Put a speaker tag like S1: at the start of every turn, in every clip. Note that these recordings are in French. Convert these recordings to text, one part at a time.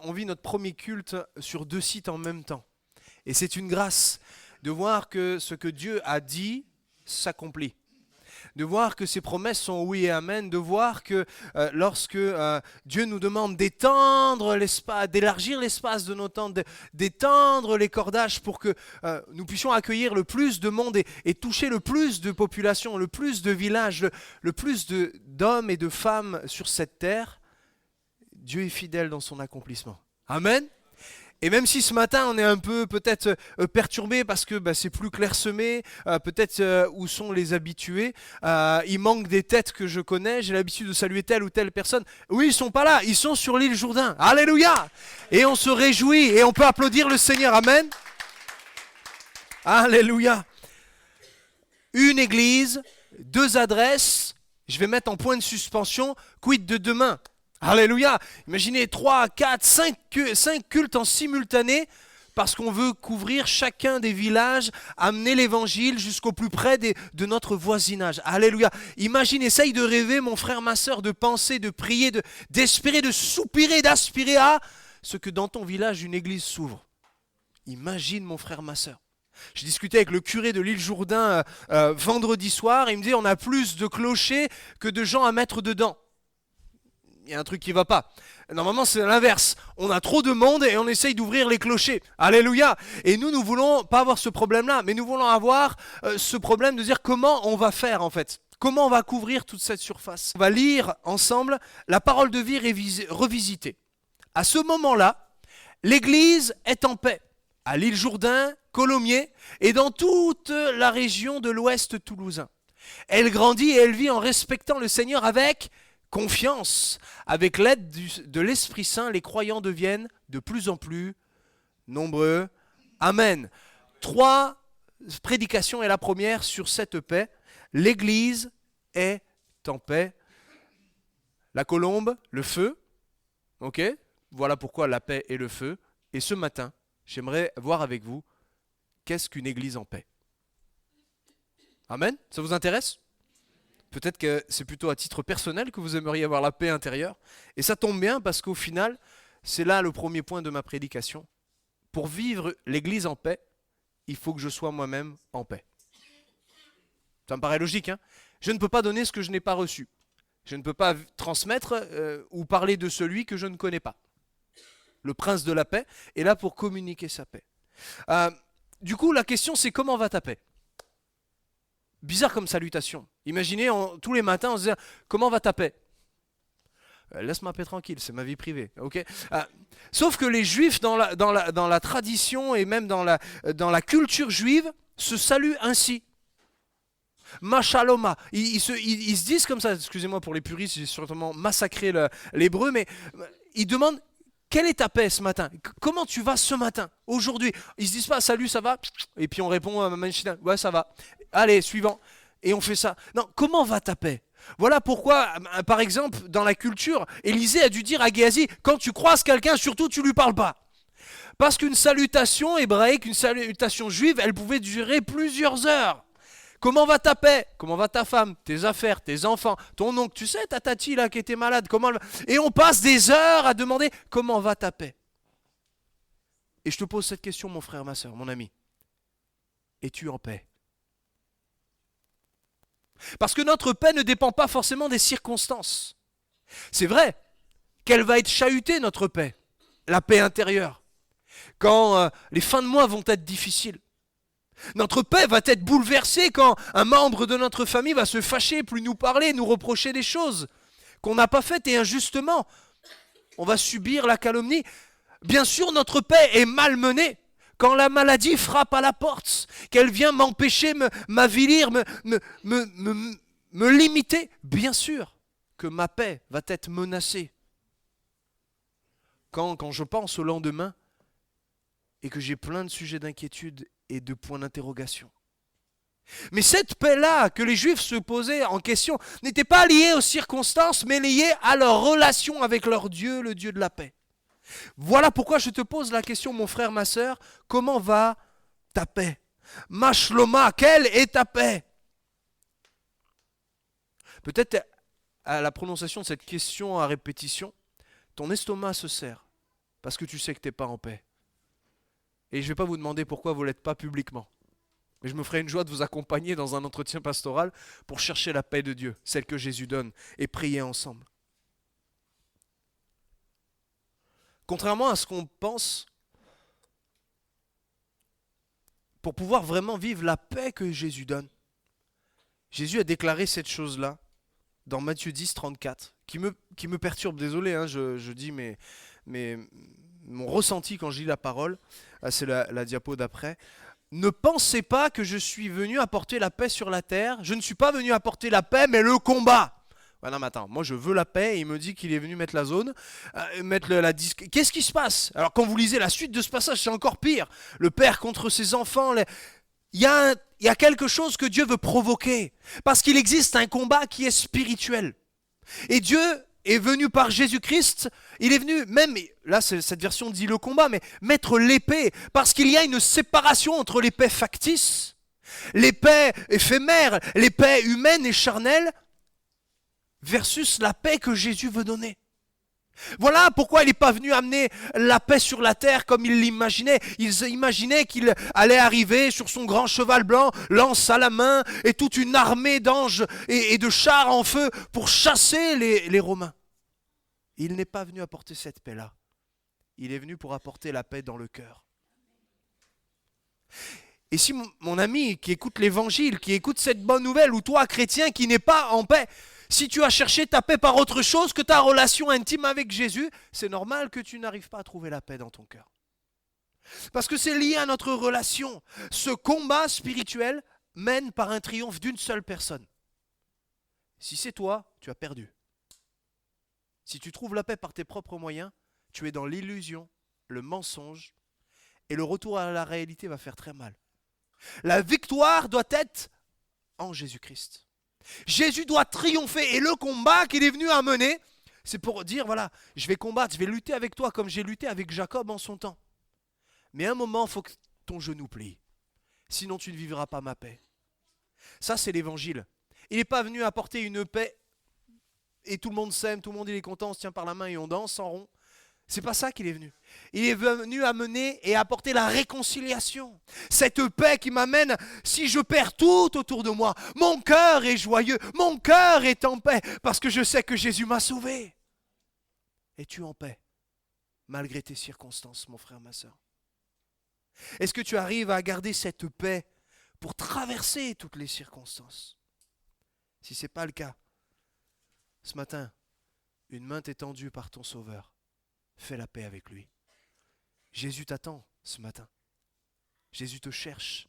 S1: On vit notre premier culte sur 2 sites en même temps. Et c'est une grâce de voir que ce que Dieu a dit s'accomplit. De voir que ses promesses sont oui et amen, de voir que lorsque Dieu nous demande d'étendre l'espace, d'élargir l'espace de nos tentes, d'étendre les cordages pour que nous puissions accueillir le plus de monde et toucher le plus de populations, le plus de villages, le plus d'hommes et de femmes sur cette terre, Dieu est fidèle dans son accomplissement. Amen. Et même si ce matin on est un peu peut-être perturbé parce que c'est plus clairsemé, peut-être où sont les habitués, il manque des têtes que je connais, j'ai l'habitude de saluer telle ou telle personne. Oui, ils sont pas là, ils sont sur l'île Jourdain. Alléluia. Et on se réjouit et on peut applaudir le Seigneur. Amen. Alléluia. Une église, 2 adresses, je vais mettre en point de suspension, quid de demain? Alléluia. Imaginez 3, 4, 5 cultes en simultané parce qu'on veut couvrir chacun des villages, amener l'évangile jusqu'au plus près de notre voisinage. Alléluia. Imagine, essaye de rêver, mon frère, ma soeur, de penser, de prier, d'espérer, de soupirer, d'aspirer à ce que dans ton village une église s'ouvre. Imagine, mon frère, ma soeur. J'ai discuté avec le curé de l'île Jourdain vendredi soir et il me dit on a plus de clochers que de gens à mettre dedans. Il y a un truc qui va pas. Normalement, c'est l'inverse. On a trop de monde et on essaye d'ouvrir les clochers. Alléluia. Et nous voulons pas avoir ce problème-là, mais nous voulons avoir ce problème de dire comment on va faire en fait. Comment on va couvrir toute cette surface. On va lire ensemble la parole de vie revisitée. À ce moment-là, l'Église est en paix. À l'île Jourdain, Colomiers et dans toute la région de l'ouest toulousain. Elle grandit et elle vit en respectant le Seigneur avec confiance. Avec l'aide de l'Esprit Saint, les croyants deviennent de plus en plus nombreux. Amen. 3 prédications et la première sur cette paix. L'Église est en paix. La colombe, le feu. Ok ? Voilà pourquoi la paix et le feu. Et ce matin, j'aimerais voir avec vous qu'est-ce qu'une Église en paix. Amen. Ça vous intéresse ? Peut-être que c'est plutôt à titre personnel que vous aimeriez avoir la paix intérieure. Et ça tombe bien parce qu'au final, c'est là le premier point de ma prédication. Pour vivre l'Église en paix, il faut que je sois moi-même en paix. Ça me paraît logique, hein ? Je ne peux pas donner ce que je n'ai pas reçu. Je ne peux pas transmettre ou parler de celui que je ne connais pas. Le prince de la paix est là pour communiquer sa paix. Du coup, la question c'est comment va ta paix ? Bizarre comme salutation. Imaginez, tous les matins, on se dit « Comment va ta paix ?» Laisse ma paix tranquille, c'est ma vie privée. Okay, sauf que les Juifs, dans la tradition et même dans la culture juive, se saluent ainsi. Ma shaloma. Ils se disent comme ça, excusez-moi pour les puristes, j'ai sûrement massacré l'hébreu, mais ils demandent « Quelle est ta paix ce matin ? Comment tu vas ce matin, aujourd'hui ?» Ils se disent pas « Salut, ça va ?» Et puis on répond à Manchina « Ouais, ça va. » Allez, suivant. Et on fait ça. Non, comment va ta paix ? Voilà pourquoi, par exemple, dans la culture, Élisée a dû dire à Géasi, quand tu croises quelqu'un, surtout tu lui parles pas. Parce qu'une salutation hébraïque, une salutation juive, elle pouvait durer plusieurs heures. Comment va ta paix ? Comment va ta femme ? Tes affaires, tes enfants, ton oncle, tu sais, ta tati là qui était malade, comment... Et on passe des heures à demander, comment va ta paix ? Et je te pose cette question, mon frère, ma soeur, mon ami. Es-tu en paix ? Parce que notre paix ne dépend pas forcément des circonstances. C'est vrai qu'elle va être chahutée, notre paix, la paix intérieure, quand les fins de mois vont être difficiles. Notre paix va être bouleversée quand un membre de notre famille va se fâcher, plus nous parler, nous reprocher des choses qu'on n'a pas faites et injustement. On va subir la calomnie. Bien sûr, notre paix est malmenée. Quand la maladie frappe à la porte, qu'elle vient m'empêcher, m'avilir, me limiter, bien sûr que ma paix va être menacée. Quand je pense au lendemain et que j'ai plein de sujets d'inquiétude et de points d'interrogation. Mais cette paix-là que les Juifs se posaient en question n'était pas liée aux circonstances, mais liée à leur relation avec leur Dieu, le Dieu de la paix. Voilà pourquoi je te pose la question, mon frère, ma sœur, comment va ta paix ? Ma shloma, quelle est ta paix ? Peut-être à la prononciation de cette question à répétition, ton estomac se serre. parce que tu sais que tu n'es pas en paix. Et je ne vais pas vous demander pourquoi vous ne l'êtes pas publiquement. Mais je me ferai une joie de vous accompagner dans un entretien pastoral pour chercher la paix de Dieu, celle que Jésus donne, et prier ensemble. Contrairement à ce qu'on pense, pour pouvoir vraiment vivre la paix que Jésus donne, Jésus a déclaré cette chose-là dans Matthieu 10, 34, qui me perturbe. Désolé, hein, je dis mon ressenti quand je lis la parole, c'est la diapo d'après. Ne pensez pas que je suis venu apporter la paix sur la terre. Je ne suis pas venu apporter la paix, mais le combat. Ouais, non, mais attends, moi je veux la paix et il me dit qu'il est venu mettre la zone, mettre la disque. Qu'est-ce qui se passe? Alors quand vous lisez la suite de ce passage, c'est encore pire. Le père contre ses enfants. Il y a quelque chose que Dieu veut provoquer. Parce qu'il existe un combat qui est spirituel. Et Dieu est venu par Jésus-Christ, il est venu, même, là cette version dit le combat, mais mettre l'épée, parce qu'il y a une séparation entre l'épée factice, l'épée éphémère, l'épée humaine et charnelle, versus la paix que Jésus veut donner. Voilà pourquoi il n'est pas venu amener la paix sur la terre comme il l'imaginait. Il imaginait qu'il allait arriver sur son grand cheval blanc, lance à la main, et toute une armée d'anges et de chars en feu pour chasser les Romains. Il n'est pas venu apporter cette paix-là. Il est venu pour apporter la paix dans le cœur. Et si mon ami qui écoute l'évangile, qui écoute cette bonne nouvelle, ou toi chrétien qui n'est pas en paix, si tu as cherché ta paix par autre chose que ta relation intime avec Jésus, c'est normal que tu n'arrives pas à trouver la paix dans ton cœur. Parce que c'est lié à notre relation. Ce combat spirituel mène par un triomphe d'une seule personne. Si c'est toi, tu as perdu. Si tu trouves la paix par tes propres moyens, tu es dans l'illusion, le mensonge, et le retour à la réalité va faire très mal. La victoire doit être en Jésus-Christ. Jésus doit triompher et le combat qu'il est venu à mener, c'est pour dire voilà, je vais combattre, je vais lutter avec toi comme j'ai lutté avec Jacob en son temps. Mais à un moment, il faut que ton genou plie. Sinon, tu ne vivras pas ma paix. Ça, c'est l'évangile. Il n'est pas venu apporter une paix et tout le monde s'aime, tout le monde il est content, on se tient par la main et on danse en rond. C'est pas ça qu'il est venu. Il est venu amener et apporter la réconciliation. Cette paix qui m'amène, si je perds tout autour de moi, mon cœur est joyeux, mon cœur est en paix, parce que je sais que Jésus m'a sauvé. Es-tu en paix, malgré tes circonstances, mon frère, ma soeur? Est-ce que tu arrives à garder cette paix pour traverser toutes les circonstances? Si ce n'est pas le cas, ce matin, une main t'est tendue par ton Sauveur. Fais la paix avec lui. Jésus t'attend ce matin. Jésus te cherche.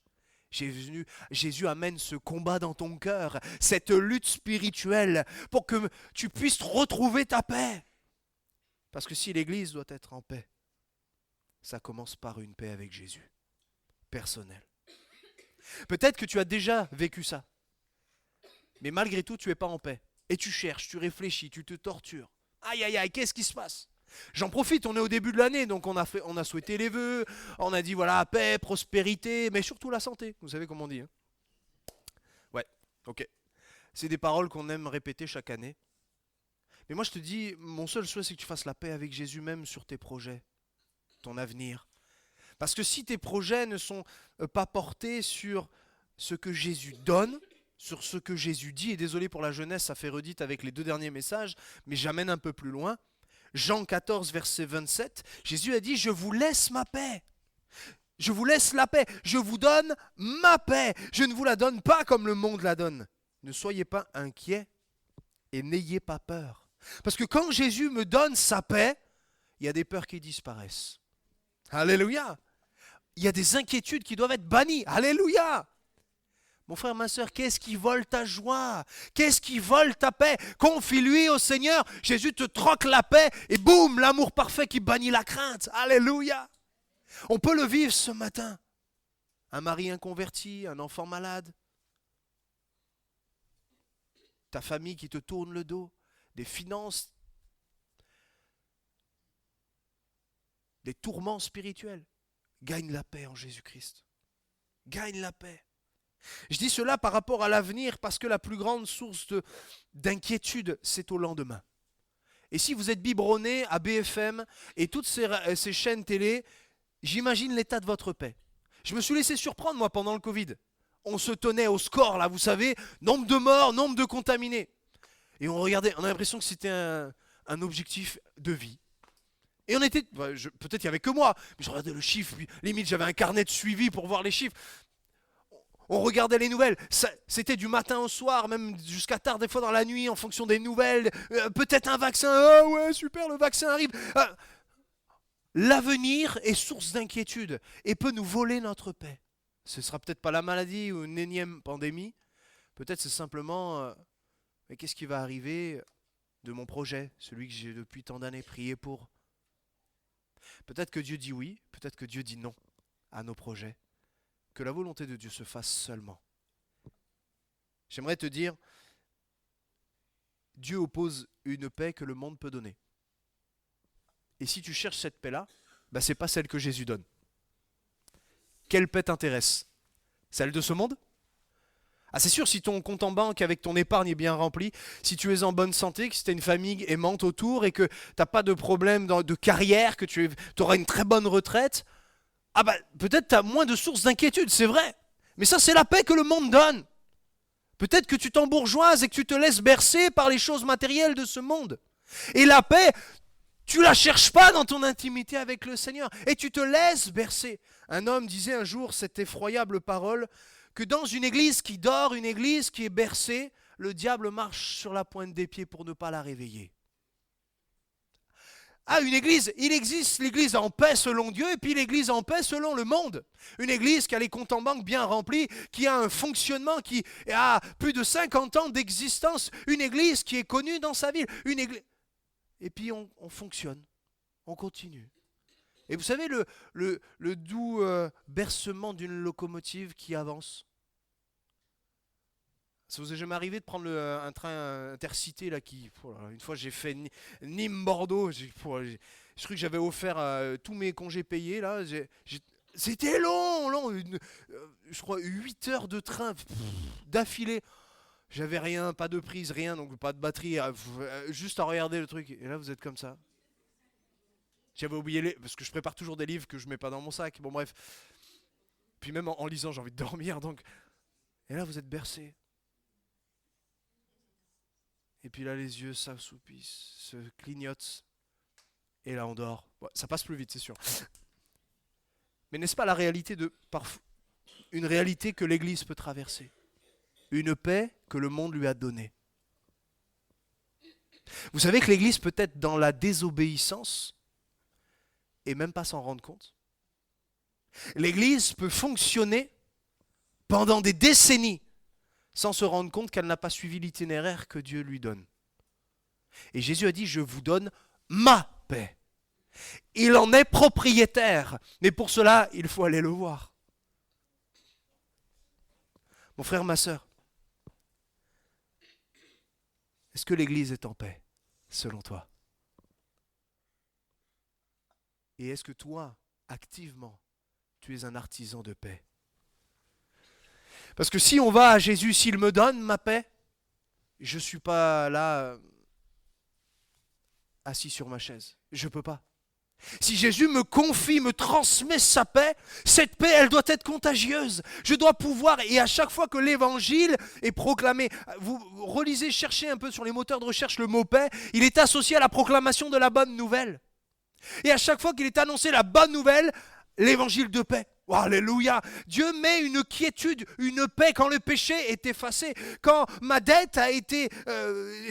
S1: Jésus amène ce combat dans ton cœur, cette lutte spirituelle, pour que tu puisses retrouver ta paix. Parce que si l'Église doit être en paix, ça commence par une paix avec Jésus, personnelle. Peut-être que tu as déjà vécu ça, mais malgré tout, tu n'es pas en paix. Et tu cherches, tu réfléchis, tu te tortures. Aïe, aïe, aïe, qu'est-ce qui se passe? J'en profite, on est au début de l'année, donc on a souhaité les vœux, on a dit voilà, paix, prospérité, mais surtout la santé. Vous savez comment on dit, hein? Ouais, ok. C'est des paroles qu'on aime répéter chaque année. Mais moi je te dis, mon seul souhait c'est que tu fasses la paix avec Jésus même sur tes projets, ton avenir. Parce que si tes projets ne sont pas portés sur ce que Jésus donne, sur ce que Jésus dit, et désolé pour la jeunesse, ça fait redite avec les 2 derniers messages, mais j'amène un peu plus loin. Jean 14, verset 27, Jésus a dit « Je vous laisse ma paix. Je vous laisse la paix. Je vous donne ma paix. Je ne vous la donne pas comme le monde la donne. Ne soyez pas inquiets et n'ayez pas peur. » Parce que quand Jésus me donne sa paix, il y a des peurs qui disparaissent. Alléluia. Il y a des inquiétudes qui doivent être bannies. Alléluia. Mon frère, ma soeur, qu'est-ce qui vole ta joie? Qu'est-ce qui vole ta paix? Confie-lui au Seigneur. Jésus te troque la paix et boum, l'amour parfait qui bannit la crainte. Alléluia. On peut le vivre ce matin. Un mari inconverti, un enfant malade, ta famille qui te tourne le dos, des finances, des tourments spirituels. Gagne la paix en Jésus-Christ. Gagne la paix. Je dis cela par rapport à l'avenir parce que la plus grande source d'inquiétude, c'est au lendemain. Et si vous êtes biberonné à BFM et toutes ces chaînes télé, j'imagine l'état de votre paix. Je me suis laissé surprendre, moi, pendant le Covid. On se tenait au score, là, vous savez, nombre de morts, nombre de contaminés. Et on regardait, on a l'impression que c'était un objectif de vie. Et on était, peut-être il n'y avait que moi, mais je regardais le chiffre, puis limite j'avais un carnet de suivi pour voir les chiffres. On regardait les nouvelles, c'était du matin au soir, même jusqu'à tard des fois dans la nuit en fonction des nouvelles. Peut-être un vaccin, ah ouais super le vaccin arrive. L'avenir est source d'inquiétude et peut nous voler notre paix. Ce ne sera peut-être pas la maladie ou une énième pandémie, peut-être c'est simplement, mais qu'est-ce qui va arriver de mon projet, celui que j'ai depuis tant d'années prié pour. Peut-être que Dieu dit oui, peut-être que Dieu dit non à nos projets. Que la volonté de Dieu se fasse seulement. J'aimerais te dire, Dieu oppose une paix que le monde peut donner. Et si tu cherches cette paix-là, ce n'est pas celle que Jésus donne. Quelle paix t'intéresse? Celle de ce monde? Ah, c'est sûr, si ton compte en banque avec ton épargne est bien rempli, si tu es en bonne santé, que si tu as une famille aimante autour et que tu n'as pas de problème de carrière, que tu auras une très bonne retraite, peut-être tu as moins de sources d'inquiétude, c'est vrai. Mais ça, c'est la paix que le monde donne. Peut-être que tu t'embourgeoises et que tu te laisses bercer par les choses matérielles de ce monde. Et la paix, tu la cherches pas dans ton intimité avec le Seigneur. Et tu te laisses bercer. Un homme disait un jour cette effroyable parole, que dans une église qui dort, une église qui est bercée, le diable marche sur la pointe des pieds pour ne pas la réveiller. Ah, une église, il existe l'église en paix selon Dieu et puis l'église en paix selon le monde. Une église qui a les comptes en banque bien remplis, qui a un fonctionnement qui a plus de 50 ans d'existence. Une église qui est connue dans sa ville. Une église... Et puis on fonctionne, on continue. Et vous savez le doux bercement d'une locomotive qui avance. Ça vous est jamais arrivé de prendre un train intercité là une fois j'ai fait Nîmes-Bordeaux, je crois que j'avais offert tous mes congés payés là. C'était long, je crois 8 heures de train d'affilée. J'avais rien, pas de prise, rien, donc pas de batterie, juste à regarder le truc. Et là vous êtes comme ça. J'avais oublié parce que je prépare toujours des livres que je mets pas dans mon sac. Bon bref. Puis même en lisant, j'ai envie de dormir. Donc. Et là, vous êtes bercé. Et puis là, les yeux s'assoupissent, se clignotent. Et là, on dort. Bon, ça passe plus vite, c'est sûr. Mais n'est-ce pas la réalité une réalité que l'Église peut traverser? Une paix que le monde lui a donnée. Vous savez que l'Église peut être dans la désobéissance et même pas s'en rendre compte. L'Église peut fonctionner pendant des décennies sans se rendre compte qu'elle n'a pas suivi l'itinéraire que Dieu lui donne. Et Jésus a dit, je vous donne ma paix. Il en est propriétaire, mais pour cela, il faut aller le voir. Mon frère, ma sœur, est-ce que l'Église est en paix, selon toi? Et est-ce que toi, activement, tu es un artisan de paix? Parce que si on va à Jésus, s'il me donne ma paix, je ne suis pas là assis sur ma chaise. Je ne peux pas. Si Jésus me confie, me transmet sa paix, cette paix, elle doit être contagieuse. Je dois pouvoir, et à chaque fois que l'évangile est proclamé, vous relisez, cherchez un peu sur les moteurs de recherche le mot paix, il est associé à la proclamation de la bonne nouvelle. Et à chaque fois qu'il est annoncé la bonne nouvelle, l'évangile de paix. Oh, alléluia! Dieu met une quiétude, une paix quand le péché est effacé, quand ma dette a été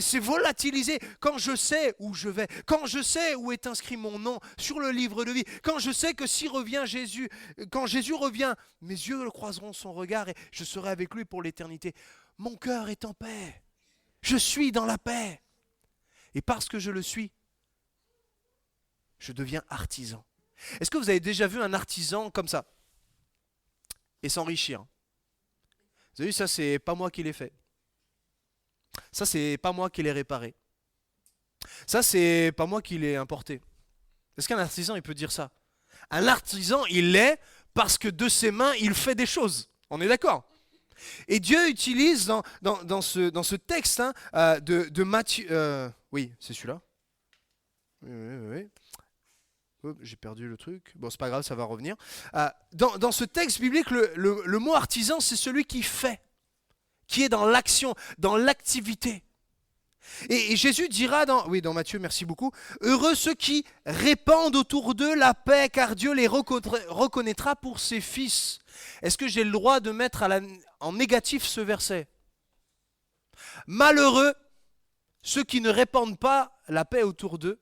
S1: s'est volatilisée, quand je sais où je vais, quand je sais où est inscrit mon nom sur le livre de vie, quand je sais que si revient Jésus, quand Jésus revient, mes yeux le croiseront son regard et je serai avec lui pour l'éternité. Mon cœur est en paix. Je suis dans la paix. Et parce que je le suis, je deviens artisan. Est-ce que vous avez déjà vu un artisan comme ça et s'enrichir? Vous avez vu, ça c'est pas moi qui l'ai fait. Ça c'est pas moi qui l'ai réparé. Ça c'est pas moi qui l'ai importé. Est-ce qu'un artisan il peut dire ça? Un artisan il l'est parce que de ses mains il fait des choses. On est d'accord? Et Dieu utilise dans ce texte de Matthieu, oui c'est celui-là. Oui, oui, oui. Oh, j'ai perdu le truc. Bon, c'est pas grave, ça va revenir. Dans ce texte biblique, le mot artisan, c'est celui qui fait, qui est dans l'action, dans l'activité. Et Jésus dira dans Matthieu, merci beaucoup, heureux ceux qui répandent autour d'eux la paix, car Dieu les reconnaîtra pour ses fils. Est-ce que j'ai le droit de mettre en négatif ce verset? Malheureux ceux qui ne répandent pas la paix autour d'eux,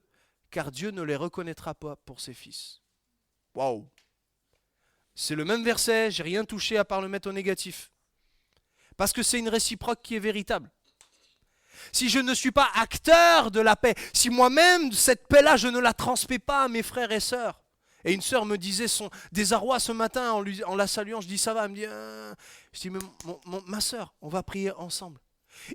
S1: car Dieu ne les reconnaîtra pas pour ses fils. Waouh! C'est le même verset, j'ai rien touché à part le mettre au négatif. Parce que c'est une réciproque qui est véritable. Si je ne suis pas acteur de la paix, si moi-même, cette paix-là, je ne la transmets pas à mes frères et sœurs. Et une sœur me disait son désarroi ce matin en la saluant, je dis ça va, elle me dit, je dis mais ma sœur, on va prier ensemble.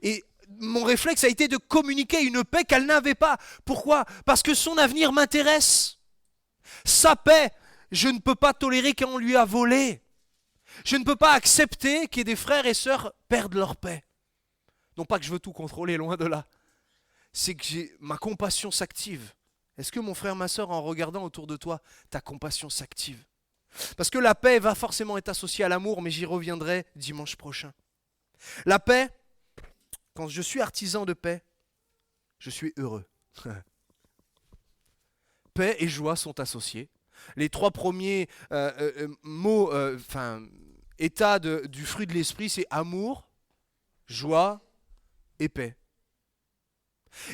S1: Et mon réflexe a été de communiquer une paix qu'elle n'avait pas. Pourquoi? Parce que son avenir m'intéresse. Sa paix, je ne peux pas tolérer qu'on lui a volé. Je ne peux pas accepter qu'il y ait des frères et sœurs perdent leur paix. Non pas que je veux tout contrôler, loin de là. C'est que ma compassion s'active. Est-ce que mon frère, ma sœur, en regardant autour de toi, ta compassion s'active? Parce que la paix va forcément être associée à l'amour, mais j'y reviendrai dimanche prochain. La paix, quand je suis artisan de paix, je suis heureux. Paix et joie sont associés. Les trois premiers mots, états du fruit de l'esprit, c'est amour, joie et paix.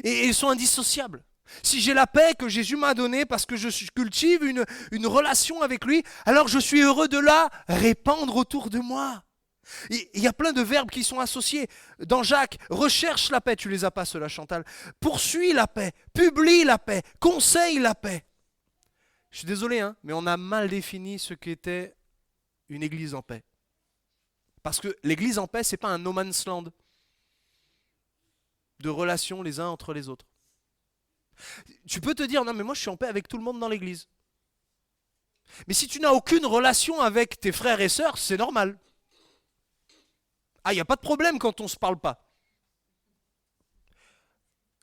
S1: Et ils sont indissociables. Si j'ai la paix que Jésus m'a donnée parce que je cultive une relation avec lui, alors je suis heureux de la répandre autour de moi. Il y a plein de verbes qui sont associés. Dans Jacques, recherche la paix, tu les as pas ceux-là Chantal. Poursuis la paix, publie la paix, conseille la paix. Je suis désolé, mais on a mal défini ce qu'était une église en paix. Parce que l'église en paix, c'est pas un no man's land de relations les uns entre les autres. Tu peux te dire, non mais moi je suis en paix avec tout le monde dans l'église. Mais si tu n'as aucune relation avec tes frères et sœurs, c'est normal. Ah, il n'y a pas de problème quand on ne se parle pas.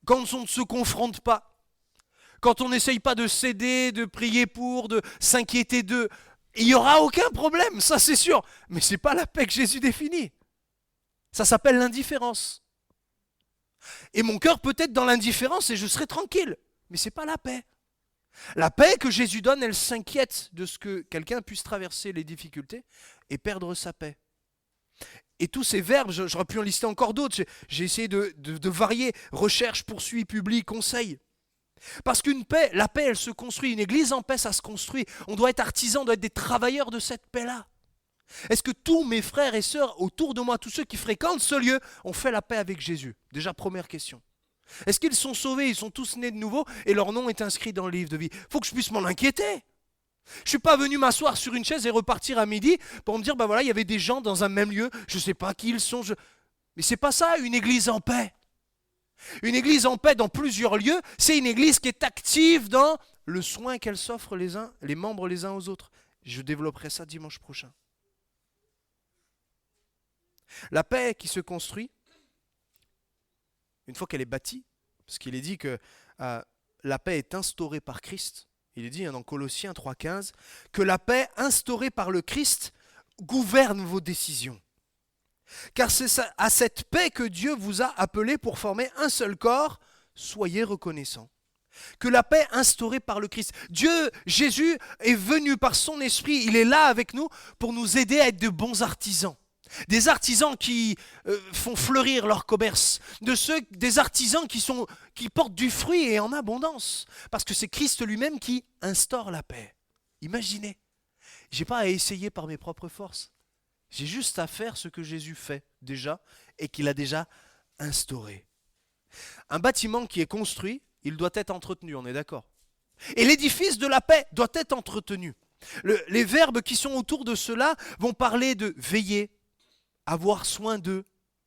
S1: Quand on ne se confronte pas. Quand on n'essaye pas de s'aider, de prier pour, de s'inquiéter d'eux. Il n'y aura aucun problème, ça c'est sûr. Mais ce n'est pas la paix que Jésus définit. Ça s'appelle l'indifférence. Et mon cœur peut être dans l'indifférence et je serai tranquille. Mais ce n'est pas la paix. La paix que Jésus donne, elle s'inquiète de ce que quelqu'un puisse traverser les difficultés et perdre sa paix. Et tous ces verbes, j'aurais pu en lister encore d'autres. J'ai essayé de varier. Recherche, poursuit, publie, conseille. Parce qu'une paix, la paix, elle se construit. Une église en paix, ça se construit. On doit être artisans, on doit être des travailleurs de cette paix-là. Est-ce que tous mes frères et sœurs autour de moi, tous ceux qui fréquentent ce lieu, ont fait la paix avec Jésus? Déjà, première question. Est-ce qu'ils sont sauvés? Ils sont tous nés de nouveau et leur nom est inscrit dans le livre de vie. Il faut que je puisse m'en inquiéter. Je ne suis pas venu m'asseoir sur une chaise et repartir à midi pour me dire, voilà, il y avait des gens dans un même lieu, je ne sais pas qui ils sont. Mais ce n'est pas ça, une église en paix. Une église en paix dans plusieurs lieux, c'est une église qui est active dans le soin qu'elle s'offre les membres les uns aux autres. Je développerai ça dimanche prochain. La paix qui se construit, une fois qu'elle est bâtie, parce qu'il est dit que la paix est instaurée par Christ. Il est dit dans Colossiens 3,15 que la paix instaurée par le Christ gouverne vos décisions. Car c'est à cette paix que Dieu vous a appelé pour former un seul corps, soyez reconnaissants. Que la paix instaurée par le Christ. Dieu, Jésus est venu par son esprit, il est là avec nous pour nous aider à être de bons artisans. Des artisans qui font fleurir leur commerce, des artisans qui portent du fruit et en abondance, parce que c'est Christ lui-même qui instaure la paix. Imaginez, je n'ai pas à essayer par mes propres forces, j'ai juste à faire ce que Jésus fait déjà et qu'il a déjà instauré. Un bâtiment qui est construit, il doit être entretenu, on est d'accord? Et l'édifice de la paix doit être entretenu. Les verbes qui sont autour de cela vont parler de veiller, avoir soin d'eux.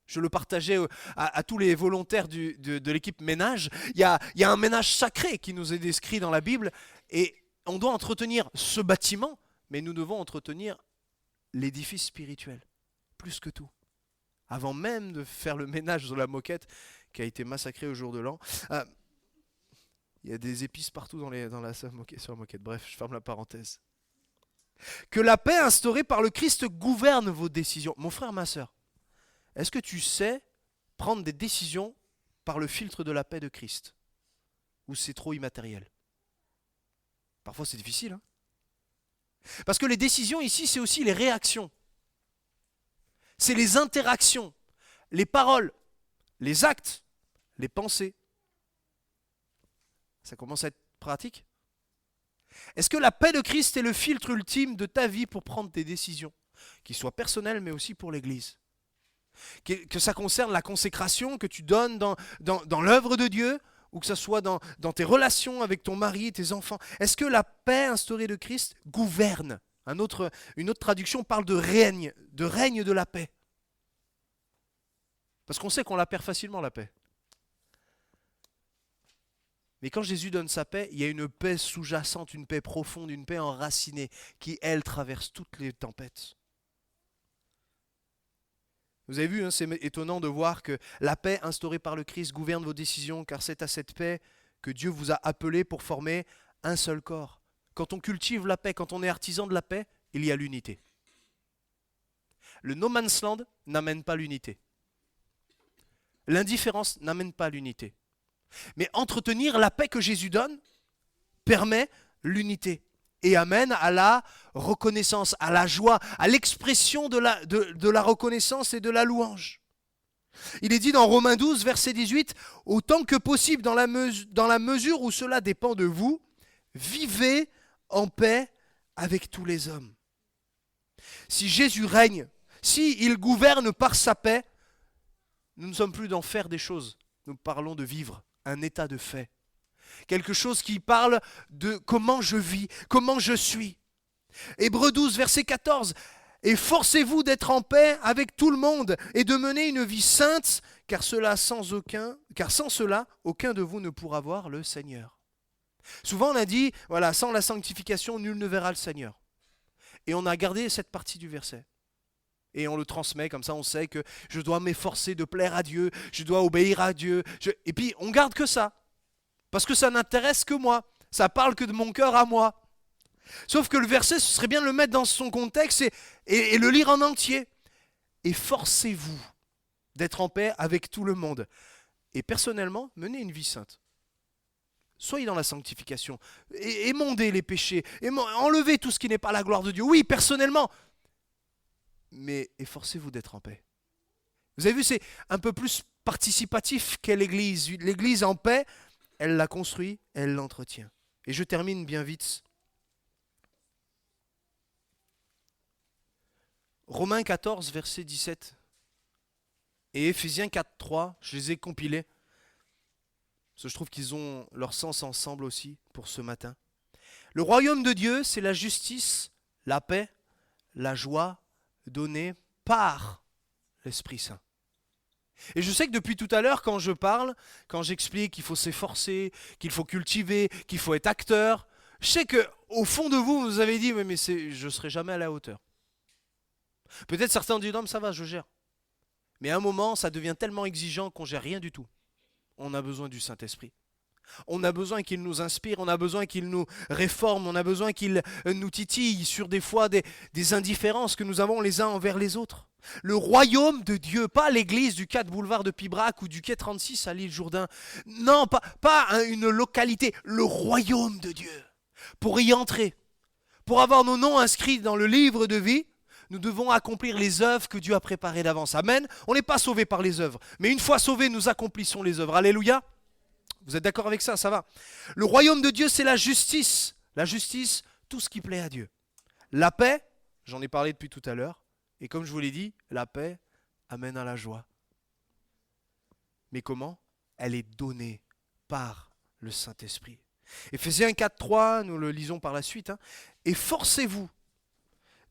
S1: Je le partageais à tous les volontaires de l'équipe ménage. Il y a un ménage sacré qui nous est décrit dans la Bible et on doit entretenir ce bâtiment, mais nous devons entretenir l'édifice spirituel, plus que tout. Avant même de faire le ménage de la moquette qui a été massacrée au jour de l'an, il Il y a des épices partout sur la moquette. Bref, je ferme la parenthèse. Que la paix instaurée par le Christ gouverne vos décisions. Mon frère, ma sœur, est-ce que tu sais prendre des décisions par le filtre de la paix de Christ? Ou c'est trop immatériel? Parfois c'est difficile. Hein, parce que les décisions ici, c'est aussi les réactions. C'est les interactions, les paroles, les actes, les pensées. Ça commence à être pratique. Est-ce que la paix de Christ est le filtre ultime de ta vie pour prendre tes décisions, qui soient personnelles mais aussi pour l'Église? Que ça concerne la consécration que tu donnes dans l'œuvre de Dieu, ou que ça soit dans tes relations avec ton mari et tes enfants. Est-ce que la paix instaurée de Christ gouverne? Une autre traduction parle de règne de la paix. Parce qu'on sait qu'on la perd facilement, la paix. Mais quand Jésus donne sa paix, il y a une paix sous-jacente, une paix profonde, une paix enracinée qui, elle, traverse toutes les tempêtes. Vous avez vu, hein, c'est étonnant de voir que la paix instaurée par le Christ gouverne vos décisions, car c'est à cette paix que Dieu vous a appelé pour former un seul corps. Quand on cultive la paix, quand on est artisan de la paix, il y a l'unité. Le no man's land n'amène pas l'unité. L'indifférence n'amène pas l'unité. Mais entretenir la paix que Jésus donne permet l'unité et amène à la reconnaissance, à la joie, à l'expression de la reconnaissance et de la louange. Il est dit dans Romains 12, verset 18, « Autant que possible, dans la mesure où cela dépend de vous, vivez en paix avec tous les hommes. » Si Jésus règne, s'il gouverne par sa paix, nous ne sommes plus dans faire des choses, nous parlons de vivre. Un état de fait. Quelque chose qui parle de comment je vis, comment je suis. Hébreux 12, verset 14. « Efforcez-vous d'être en paix avec tout le monde et de mener une vie sainte, car sans cela, aucun de vous ne pourra voir le Seigneur. » Souvent on a dit, voilà, sans la sanctification, nul ne verra le Seigneur. Et on a gardé cette partie du verset. Et on le transmet, comme ça on sait que je dois m'efforcer de plaire à Dieu, je dois obéir à Dieu. Et puis on garde que ça, parce que ça n'intéresse que moi, ça parle que de mon cœur à moi. Sauf que le verset, ce serait bien de le mettre dans son contexte et le lire en entier. Efforcez-vous d'être en paix avec tout le monde. Et personnellement, menez une vie sainte. Soyez dans la sanctification, émondez les péchés, enlevez tout ce qui n'est pas la gloire de Dieu. Oui, personnellement, mais efforcez-vous d'être en paix. Vous avez vu, c'est un peu plus participatif qu'est l'Église. L'Église en paix, elle la construit, elle l'entretient. Et je termine bien vite. Romains 14, verset 17 et Éphésiens 4, 3, je les ai compilés. Parce que je trouve qu'ils ont leur sens ensemble aussi pour ce matin. Le royaume de Dieu, c'est la justice, la paix, la joie, donné par l'Esprit Saint. Et je sais que depuis tout à l'heure, quand je parle, quand j'explique qu'il faut s'efforcer, qu'il faut cultiver, qu'il faut être acteur, je sais qu'au fond de vous, vous avez dit, mais je ne serai jamais à la hauteur. Peut-être certains ont dit, non mais ça va, je gère. Mais à un moment, ça devient tellement exigeant qu'on ne gère rien du tout. On a besoin du Saint-Esprit. On a besoin qu'il nous inspire, on a besoin qu'il nous réforme, on a besoin qu'il nous titille sur des fois des indifférences que nous avons les uns envers les autres. Le royaume de Dieu, pas l'église du 4 boulevard de Pibrac ou du quai 36 à l'île Jourdain. Non, pas une localité, le royaume de Dieu. Pour y entrer, pour avoir nos noms inscrits dans le livre de vie, nous devons accomplir les œuvres que Dieu a préparées d'avance. Amen. On n'est pas sauvés par les œuvres, mais une fois sauvés, nous accomplissons les œuvres. Alléluia. Vous êtes d'accord avec ça? Ça va. Le royaume de Dieu, c'est la justice. La justice, tout ce qui plaît à Dieu. La paix, j'en ai parlé depuis tout à l'heure, et comme je vous l'ai dit, la paix amène à la joie. Mais comment? Elle est donnée par le Saint-Esprit. Éphésiens 4, 3, nous le lisons par la suite. Efforcez-vous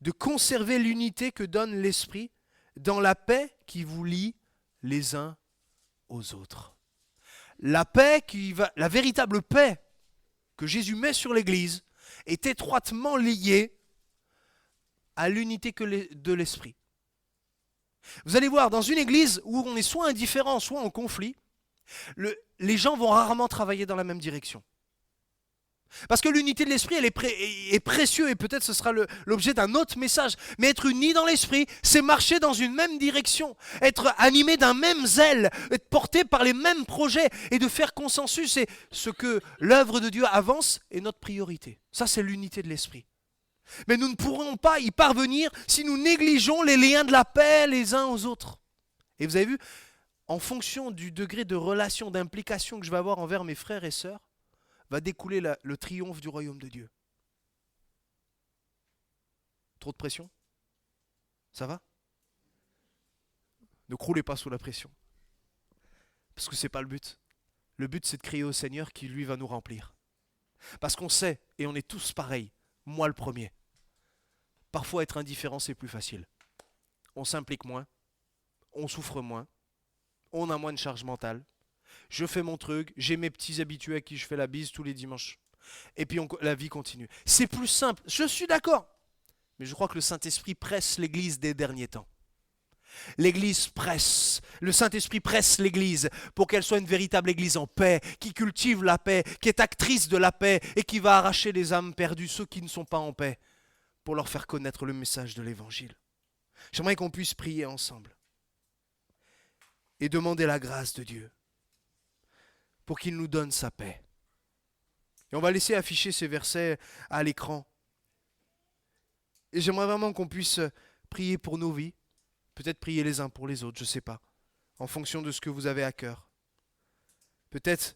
S1: de conserver l'unité que donne l'Esprit dans la paix qui vous lie les uns aux autres. La paix, la véritable paix que Jésus met sur l'Église est étroitement liée à l'unité de l'Esprit. Vous allez voir, dans une Église où on est soit indifférent, soit en conflit, les gens vont rarement travailler dans la même direction. Parce que l'unité de l'esprit, elle est précieuse et peut-être ce sera l'objet d'un autre message. Mais être uni dans l'esprit, c'est marcher dans une même direction, être animé d'un même zèle, être porté par les mêmes projets et de faire consensus. Et ce que l'œuvre de Dieu avance est notre priorité. Ça, c'est l'unité de l'esprit. Mais nous ne pourrons pas y parvenir si nous négligeons les liens de la paix les uns aux autres. Et vous avez vu, en fonction du degré de relation, d'implication que je vais avoir envers mes frères et sœurs, va découler le triomphe du royaume de Dieu. Trop de pression? Ça va? Ne croulez pas sous la pression. Parce que ce n'est pas le but. Le but, c'est de crier au Seigneur qui, lui, va nous remplir. Parce qu'on sait, et on est tous pareils, moi le premier. Parfois, être indifférent, c'est plus facile. On s'implique moins, on souffre moins, on a moins de charge mentale. Je fais mon truc, j'ai mes petits habitués à qui je fais la bise tous les dimanches. Et puis la vie continue. C'est plus simple, je suis d'accord. Mais je crois que le Saint-Esprit presse l'Église des derniers temps. L'Église presse, le Saint-Esprit presse l'Église pour qu'elle soit une véritable Église en paix, qui cultive la paix, qui est actrice de la paix et qui va arracher les âmes perdues, ceux qui ne sont pas en paix, pour leur faire connaître le message de l'Évangile. J'aimerais qu'on puisse prier ensemble et demander la grâce de Dieu pour qu'il nous donne sa paix. Et on va laisser afficher ces versets à l'écran. Et j'aimerais vraiment qu'on puisse prier pour nos vies, peut-être prier les uns pour les autres, je ne sais pas, en fonction de ce que vous avez à cœur. Peut-être,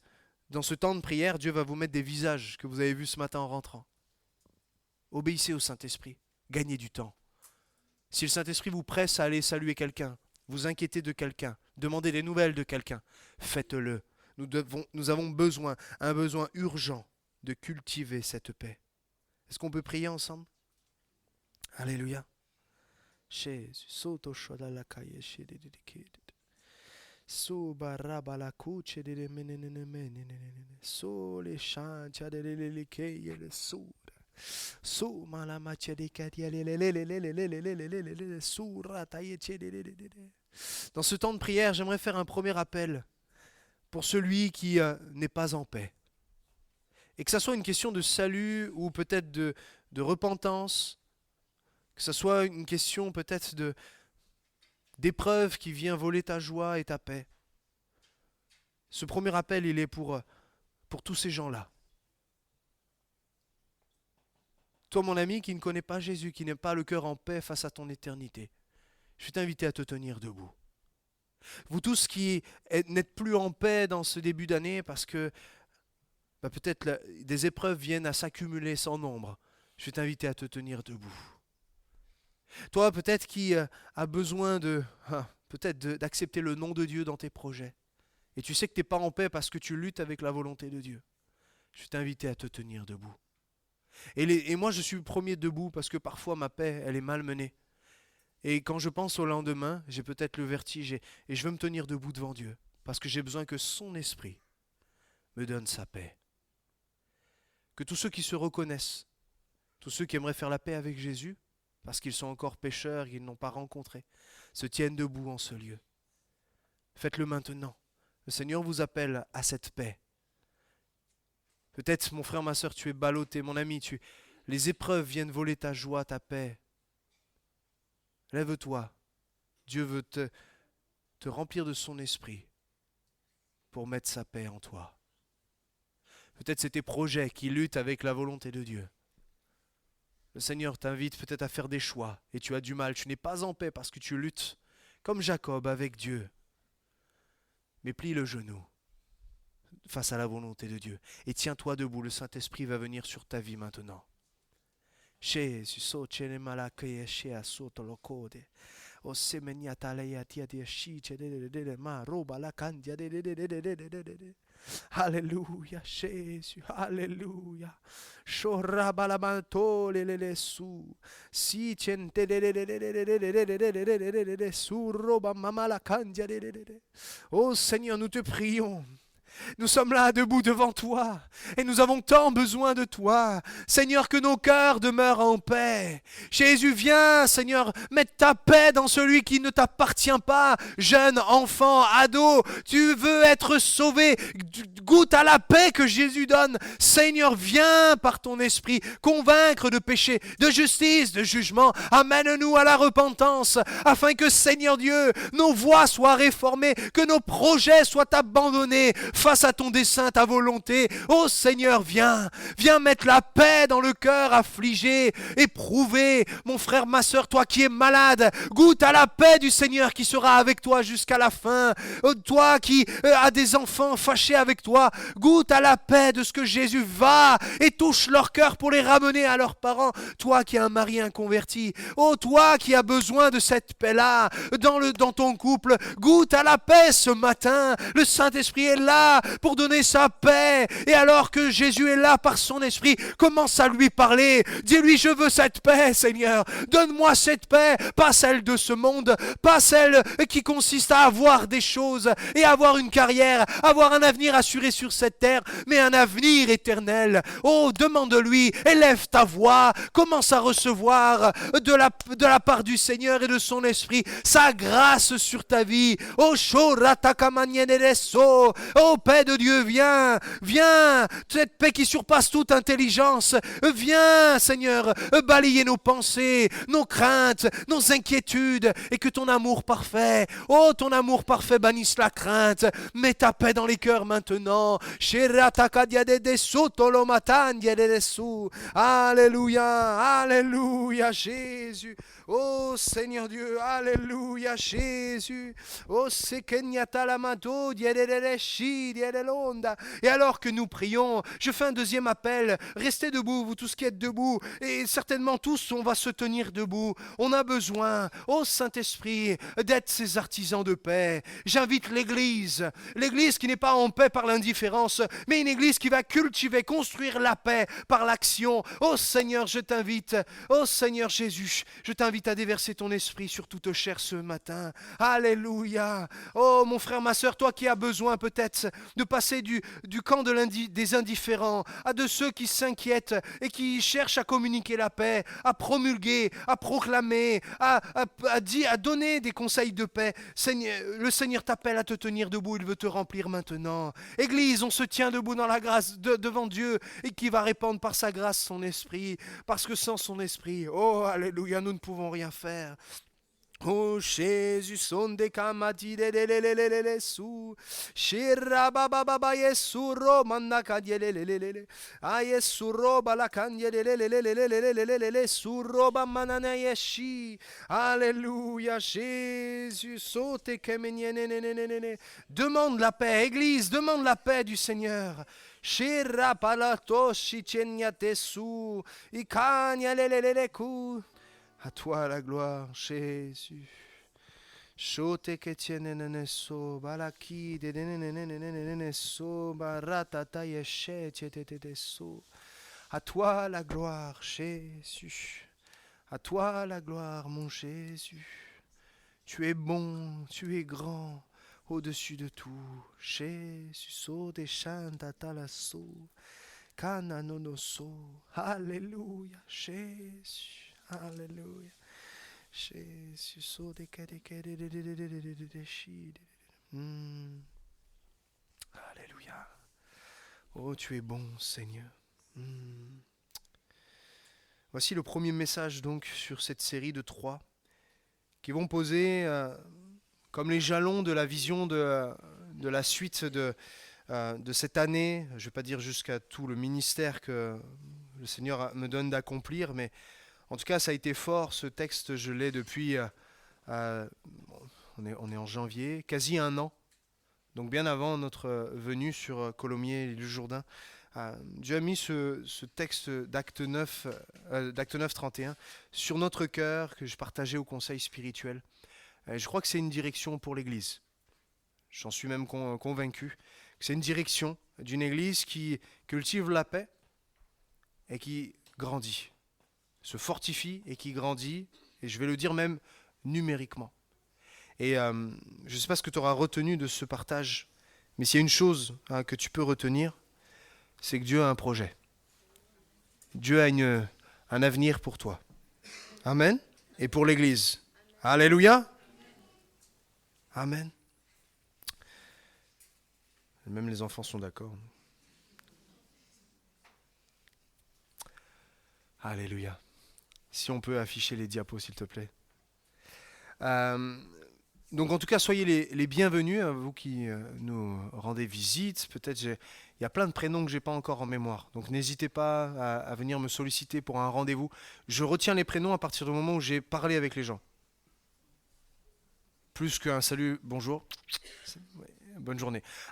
S1: dans ce temps de prière, Dieu va vous mettre des visages que vous avez vus ce matin en rentrant. Obéissez au Saint-Esprit, gagnez du temps. Si le Saint-Esprit vous presse à aller saluer quelqu'un, vous inquiétez de quelqu'un, demandez des nouvelles de quelqu'un, faites-le. Nous avons besoin, un besoin urgent de cultiver cette paix. Est-ce qu'on peut prier ensemble? Alléluia. Jésus, soto shodala kaye shededekede. So barabala kuche de menenene. So le chancha de lelekeye le soura. So malamache de kadia lelelelelelelelelelelelele soura taye chededede. Dans ce temps de prière, j'aimerais faire un premier appel pour celui qui n'est pas en paix. Et que ça soit une question de salut ou peut-être de repentance, que ce soit une question peut-être d'épreuve qui vient voler ta joie et ta paix. Ce premier appel, il est pour tous ces gens-là. Toi, mon ami, qui ne connais pas Jésus, qui n'a pas le cœur en paix face à ton éternité, je vais t'inviter à te tenir debout. Vous tous qui n'êtes plus en paix dans ce début d'année parce que peut-être des épreuves viennent à s'accumuler sans nombre, je vais t'inviter à te tenir debout. Toi, peut-être qui a besoin d'accepter le nom de Dieu dans tes projets. Et tu sais que tu n'es pas en paix parce que tu luttes avec la volonté de Dieu. Je vais t'inviter à te tenir debout. Et moi, je suis le premier debout parce que parfois ma paix, elle est malmenée. Et quand je pense au lendemain, j'ai peut-être le vertige et je veux me tenir debout devant Dieu parce que j'ai besoin que son esprit me donne sa paix. Que tous ceux qui se reconnaissent, tous ceux qui aimeraient faire la paix avec Jésus, parce qu'ils sont encore pécheurs, qu'ils n'ont pas rencontré, se tiennent debout en ce lieu. Faites-le maintenant. Le Seigneur vous appelle à cette paix. Peut-être, mon frère, ma soeur, tu es ballotté, mon ami, les épreuves viennent voler ta joie, ta paix. Lève-toi. Dieu veut te remplir de son esprit pour mettre sa paix en toi. Peut-être c'est tes projets qui luttent avec la volonté de Dieu. Le Seigneur t'invite peut-être à faire des choix et tu as du mal, tu n'es pas en paix parce que tu luttes comme Jacob avec Dieu. Mais plie le genou face à la volonté de Dieu et tiens-toi debout, le Saint-Esprit va venir sur ta vie maintenant. Jésus, socene malakeye shea soto lokode. O semenia talaya tia dia shiche de ma roba la candia de. Alléluia, Jésus, alléluia. Shoraba la mantole le su. Si cente de su roba mama la candia de. Oh Seigneur, nous te prions. Nous sommes là debout devant toi et nous avons tant besoin de toi. Seigneur, que nos cœurs demeurent en paix. Jésus, viens, Seigneur, mettre ta paix dans celui qui ne t'appartient pas. Jeune, enfant, ado, tu veux être sauvé. Goûte à la paix que Jésus donne. Seigneur, viens par ton esprit convaincre de péché, de justice, de jugement. Amène-nous à la repentance afin que, Seigneur Dieu, nos voies soient réformées, que nos projets soient abandonnés face à ton dessein, ta volonté. Oh Seigneur, viens mettre la paix dans le cœur affligé, éprouvé. Mon frère, ma soeur, toi qui es malade, goûte à la paix du Seigneur qui sera avec toi jusqu'à la fin. Toi qui as des enfants fâchés avec toi, goûte à la paix de ce que Jésus va et touche leur cœur pour les ramener à leurs parents. Toi qui es un mari inconverti, oh toi qui as besoin de cette paix-là dans ton couple, goûte à la paix ce matin. Le Saint-Esprit est là pour donner sa paix. Et alors que Jésus est là par son esprit, commence à lui parler. Dis-lui, je veux cette paix, Seigneur. Donne-moi cette paix, pas celle de ce monde, pas celle qui consiste à avoir des choses et avoir une carrière, avoir un avenir assuré sur cette terre, mais un avenir éternel. Oh, demande-lui, élève ta voix, commence à recevoir de la part du Seigneur et de son esprit sa grâce sur ta vie. Oh, oh, paix de Dieu, viens, cette paix qui surpasse toute intelligence, viens, Seigneur, balayer nos pensées, nos craintes, nos inquiétudes, et que ton amour parfait, oh, ton amour parfait bannisse la crainte. Mets ta paix dans les cœurs maintenant. Alléluia, alléluia, Jésus. Oh Seigneur Dieu, alléluia Jésus. Oh et alors que nous prions, je fais un deuxième appel. Restez debout, vous tous qui êtes debout. Et certainement tous, on va se tenir debout. On a besoin, oh Saint-Esprit, d'être ces artisans de paix. J'invite l'Église qui n'est pas en paix par l'indifférence, mais une Église qui va cultiver, construire la paix par l'action. Oh Seigneur, je t'invite, oh Seigneur Jésus, je t'invite à déverser ton esprit sur toute chair ce matin. Alléluia. Oh mon frère, ma soeur, toi qui as besoin peut-être de passer du camp des indifférents à de ceux qui s'inquiètent et qui cherchent à communiquer la paix, à promulguer, à proclamer, à donner des conseils de paix. Seigneur, le Seigneur t'appelle à te tenir debout, il veut te remplir maintenant. Église, on se tient debout dans la grâce devant Dieu et qui va répandre par sa grâce son esprit, parce que sans son esprit, oh alléluia, nous ne pouvons rien faire. Oh Jésus, son de kamati de su, shira baba baba yesu romana kadielelelele, ayesu roba la kandielelelelelelelelelele su roba manana yeshi. Alléluia, Jésus, saute kemenyenenenenene. Demande la paix, Église, demande la paix du Seigneur. Shira palato shichenyate su, ikanyalelelele ku. À toi la gloire, Jésus. Chote que tiene so balaki de so baratata yeshe so. À toi la gloire, Jésus. À toi la gloire, mon Jésus. Tu es bon, tu es grand, au-dessus de tout. Jésus, so de chanta talaso, cananono so. Alléluia, Jésus. Alléluia. Jésus. Alléluia. Oh, tu es bon, Seigneur. Voici le premier message donc sur cette série de 3 qui vont poser comme les jalons de la vision de la suite de cette année. Je ne vais pas dire jusqu'à tout le ministère que le Seigneur me donne d'accomplir, mais en tout cas, ça a été fort, ce texte, je l'ai depuis, on est en janvier, quasi un an, donc bien avant notre venue sur Colomiers et le Jourdain. Dieu a mis ce texte d'Acte 9, 31 sur notre cœur, que je partageais au conseil spirituel. Je crois que c'est une direction pour l'Église. J'en suis même convaincu que c'est une direction d'une Église qui cultive la paix et qui grandit. Se fortifie et qui grandit, et je vais le dire même numériquement. Et je ne sais pas ce que tu auras retenu de ce partage, Mais s'il y a une chose que tu peux retenir, c'est que Dieu a un projet. Dieu a un avenir pour toi. Amen. Et pour l'Église. Alléluia. Amen. Même les enfants sont d'accord. Alléluia. Si on peut afficher les diapos, s'il te plaît. Donc en tout cas, soyez les bienvenus, vous qui nous rendez visite. Peut-être il y a plein de prénoms que je n'ai pas encore en mémoire. Donc n'hésitez pas à venir me solliciter pour un rendez-vous. Je retiens les prénoms à partir du moment où j'ai parlé avec les gens. Plus qu'un salut, bonjour, bonne journée.